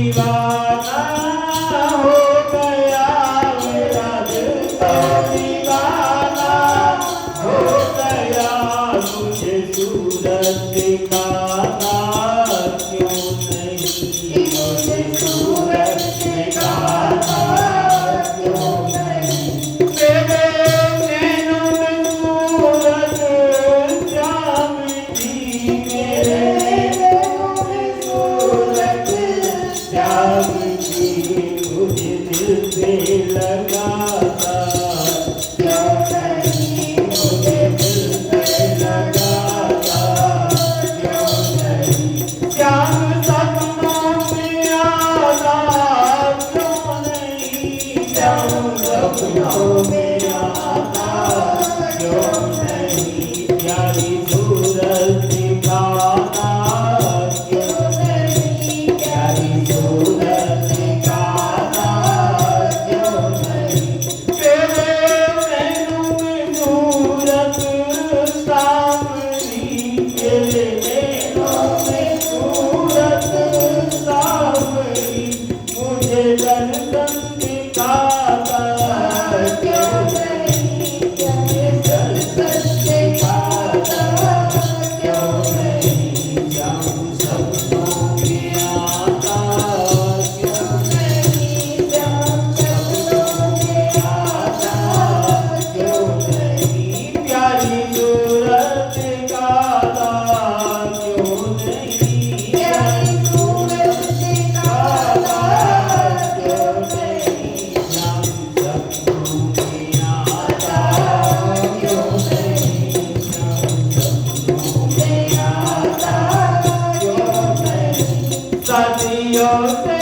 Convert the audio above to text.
दीवाना हो गया, मेरा दिल तो दीवाना हो गया, मुझे सूरज दिखाना क्यों नहीं, मुझे सूरज दिखाना क्यों नहीं। तेरे नैनों में सूरज चांदनी, मेरे नैनों में सूरज चांदनी, मुझे दिल से लगाता क्यों नहीं, मुझे दिल से लगाता क्यों नहीं। चांद सपनों में आता क्यों नहीं, चांद सपनों में आता क्यों नहीं, प्यारी सूरज दिखाना क्यों नहीं, प्यारी सूरज दिखाना क्यों नहीं। तेरे नैनों में सूरज सावनी, तेरे नैनों में सूरज सावनी, मुझे दर्शन दिखाता क्यों नहीं, मुझे दर्शन दिखाता क्यों नहीं। जाऊं सपनों में आता क्यों नहीं, जाऊं सपनों में आता क्यों नहीं, प्यारी सूरज दिखाता क्यों नहीं, प्यारी सूरज दिखाता क्यों नहीं। जाऊं सपनों में आता क्यों नहीं, जाऊं सपनों में आता क्यों नहीं। सदियों से